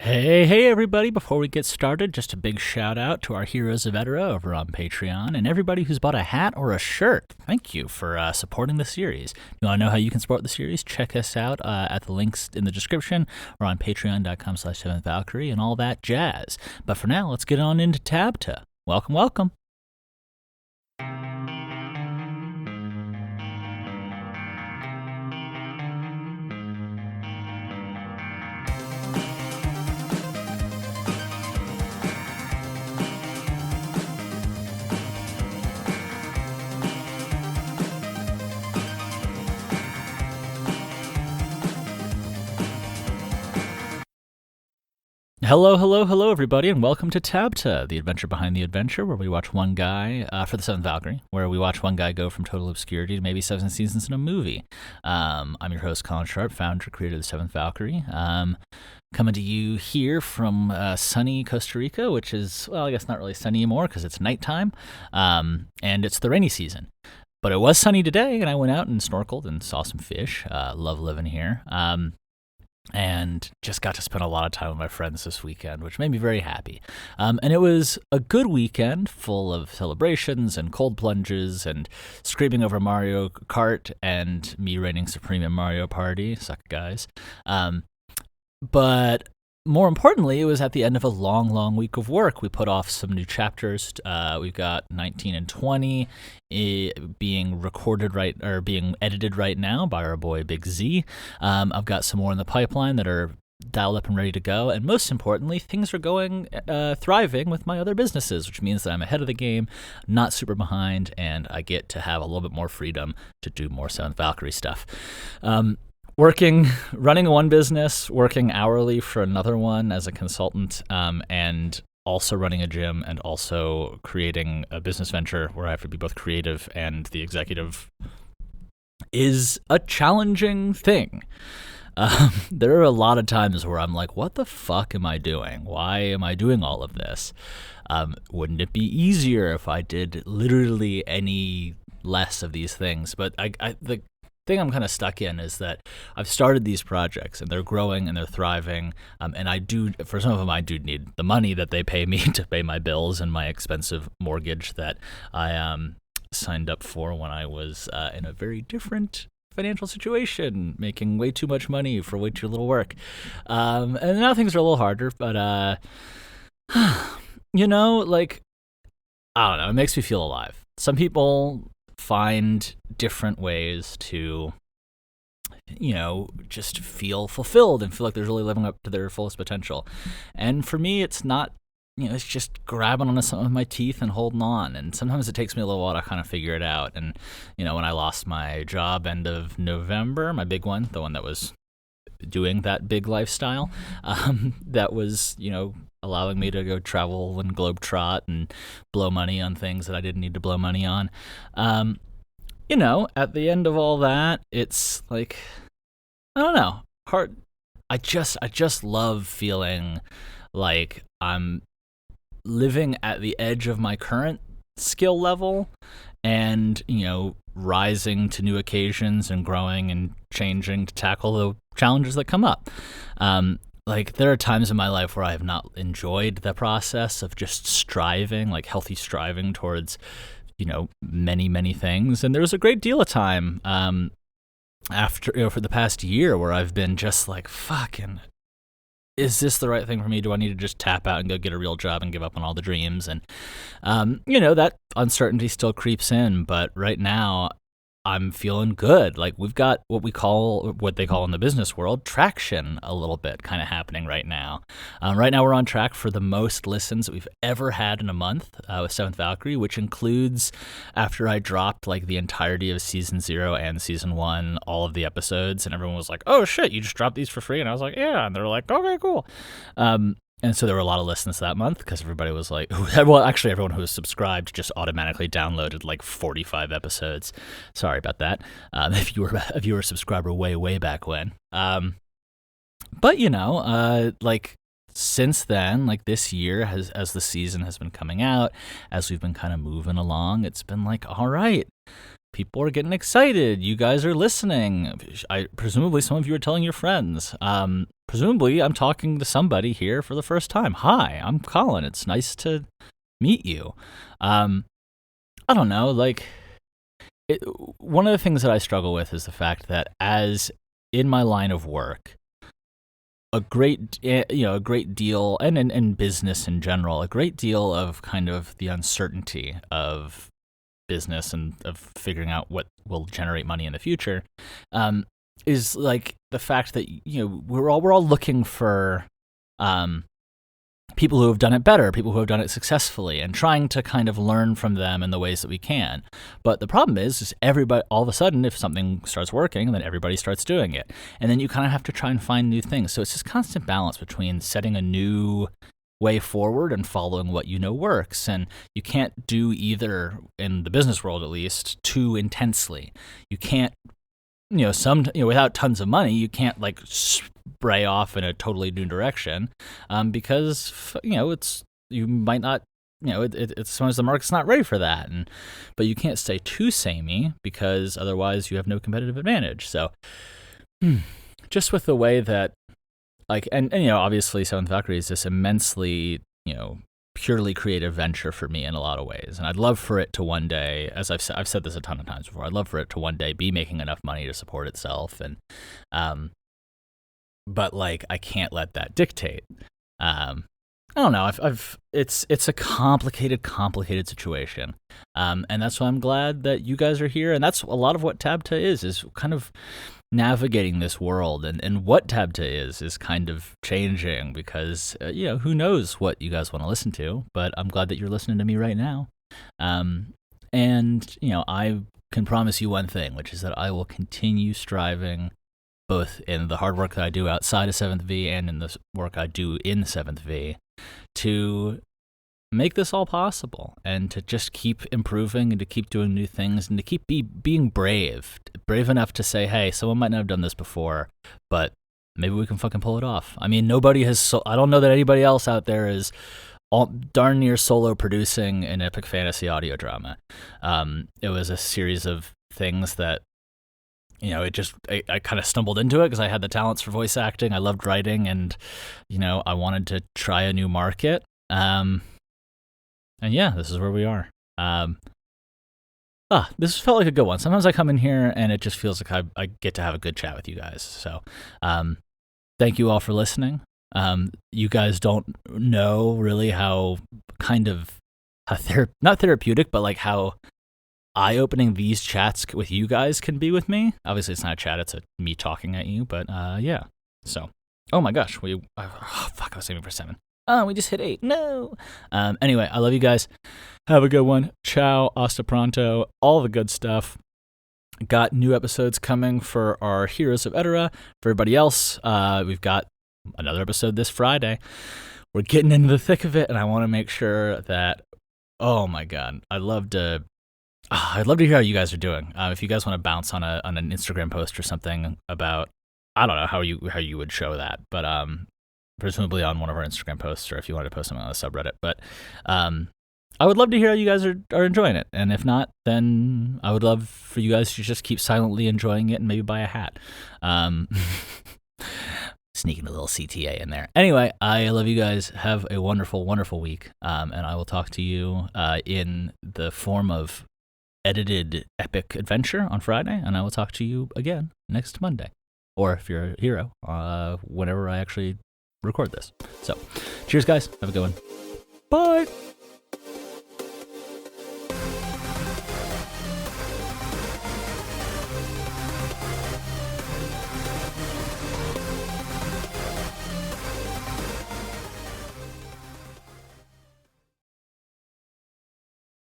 Hey, everybody. Before we get started, just a big shout out to our Heroes of Edera over on Patreon and everybody who's bought a hat or a shirt. Thank you for supporting the series. You want to know how you can support the series? Check us out at the links in the description or on patreon.com/Seventh Valkyrie and all that jazz. But for now, let's get on into TABTA. Welcome. Hello, everybody, and welcome to TABTA, the adventure behind the adventure, where we watch one guy, for the Seventh Valkyrie, where we watch one guy go from total obscurity to maybe 7 seasons in a movie. I'm your host, Colin Sharp, founder, creator of the Seventh Valkyrie. Coming to you here from sunny Costa Rica, which is, well, I guess not really sunny anymore because it's nighttime, and it's the rainy season. But it was sunny today, and I went out and snorkeled and saw some fish. Love living here. And just got to spend a lot of time with my friends this weekend, which made me very happy. And it was a good weekend full of celebrations and cold plunges and screaming over Mario Kart and me reigning supreme in Mario Party. Suck, guys. But more importantly, it was at the end of a long week of work. We put off some new chapters. We've got 19 and 20 being being edited right now by our boy Big Z. I've got some more in the pipeline that are dialed up and ready to go. And most importantly, things are going thriving with my other businesses, which means that I'm ahead of the game, not super behind, and I get to have a little bit more freedom to do more Seventh Valkyrie stuff. Running one business, working hourly for another one as a consultant, and also running a gym and also creating a business venture where I have to be both creative and the executive is a challenging thing. There are a lot of times where I'm like, what the fuck am I doing? Why am I doing all of this? Wouldn't it be easier if I did literally any less of these things? But the thing I'm kind of stuck in is that I've started these projects and they're growing and they're thriving, and for some of them I do need the money that they pay me to pay my bills and my expensive mortgage that I signed up for when I was in a very different financial situation, making way too much money for way too little work, and now things are a little harder, but I don't know, it makes me feel alive. Some people find different ways to, just feel fulfilled and feel like they're really living up to their fullest potential. And for me, it's not, it's just grabbing onto some of my teeth and holding on. And sometimes it takes me a little while to kind of figure it out. And, when I lost my job end of November, my big one, the one that was doing that big lifestyle, that was, allowing me to go travel and globetrot and blow money on things that I didn't need to blow money on. At the end of all that, it's like, I don't know, hard. I just love feeling like I'm living at the edge of my current skill level and, rising to new occasions and growing and changing to tackle the challenges that come up. There are times in my life where I have not enjoyed the process of just striving, like healthy striving towards, many things. And there was a great deal of time after, for the past year where I've been just like, fucking, is this the right thing for me? Do I need to just tap out and go get a real job and give up on all the dreams? And, that uncertainty still creeps in. But right now, I'm feeling good. Like, we've got what they call in the business world traction a little bit kind of happening right now. Right now we're on track for the most listens that we've ever had in a month with Seventh Valkyrie, which includes, after I dropped like the entirety of season 0 and season 1, all of the episodes, and everyone was like, oh shit, you just dropped these for free? And I was like, yeah. And they were like, okay, cool. And so there were a lot of listens that month because everybody was like, well, actually everyone who was subscribed just automatically downloaded like 45 episodes. Sorry about that. If you were a subscriber way back when. But since then, like this year, as the season has been coming out, as we've been kind of moving along, it's been like, all right, people are getting excited. You guys are listening. Presumably some of you are telling your friends. Presumably I'm talking to somebody here for the first time. Hi, I'm Colin. It's nice to meet you. I don't know, like, one of the things that I struggle with is the fact that as in my line of work, a great deal, and in business in general, a great deal of kind of the uncertainty of business and of figuring out what will generate money in the future, is like the fact that we're all looking for people who have done it better, people who have done it successfully, and trying to kind of learn from them in the ways that we can. But the problem is everybody, all of a sudden, if something starts working, then everybody starts doing it. And then you kind of have to try and find new things. So it's this constant balance between setting a new way forward and following what works. And you can't do either, in the business world at least, too intensely. You can't, without tons of money, you can't like spray off in a totally new direction, because you might not, it's sometimes the market's not ready for that, but you can't stay too samey because otherwise you have no competitive advantage. So just with the way that, like, and obviously Seventh Valkyrie is this immensely purely creative venture for me in a lot of ways, and I'd love for it to one day, as I've said this a ton of times before, I'd love for it to one day be making enough money to support itself, and but like I can't let that dictate. I don't know. It's a complicated situation, and that's why I'm glad that you guys are here, and that's a lot of what TABTA is kind of navigating this world, and what TABTA is kind of changing because who knows what you guys want to listen to, but I'm glad that you're listening to me right now, and I can promise you one thing, which is that I will continue striving, both in the hard work that I do outside of 7th V and in the work I do in 7th V, to make this all possible, and to just keep improving, and to keep doing new things, and to keep being brave enough to say, hey, someone might not have done this before, but maybe we can fucking pull it off. I mean, nobody has, I don't know that anybody else out there is darn near solo producing an epic fantasy audio drama. It was a series of things that, I kind of stumbled into it because I had the talents for voice acting. I loved writing, and, I wanted to try a new market. And yeah, this is where we are. This felt like a good one. Sometimes I come in here and it just feels like I get to have a good chat with you guys. So, thank you all for listening. You guys don't know really how kind of not therapeutic, but like how eye-opening these chats with you guys can be with me. Obviously, it's not a chat; it's me talking at you. But yeah. So, oh my gosh, I was aiming for 7. Oh, we just hit 8. No. Anyway, I love you guys. Have a good one. Ciao, hasta pronto, all the good stuff. Got new episodes coming for our Heroes of Etera. For everybody else, we've got another episode this Friday. We're getting into the thick of it, and I want to make sure that, oh my God, I'd love to hear how you guys are doing. If you guys want to bounce on an Instagram post or something about, I don't know how you would show that, but presumably on one of our Instagram posts, or if you wanted to post something on the subreddit. But I would love to hear how you guys are enjoying it. And if not, then I would love for you guys to just keep silently enjoying it and maybe buy a hat. Sneaking a little CTA in there. Anyway, I love you guys. Have a wonderful, wonderful week. And I will talk to you in the form of edited epic adventure on Friday. And I will talk to you again next Monday. Or if you're a hero, whenever I actually record this. So, cheers, guys. Have a good one. Bye.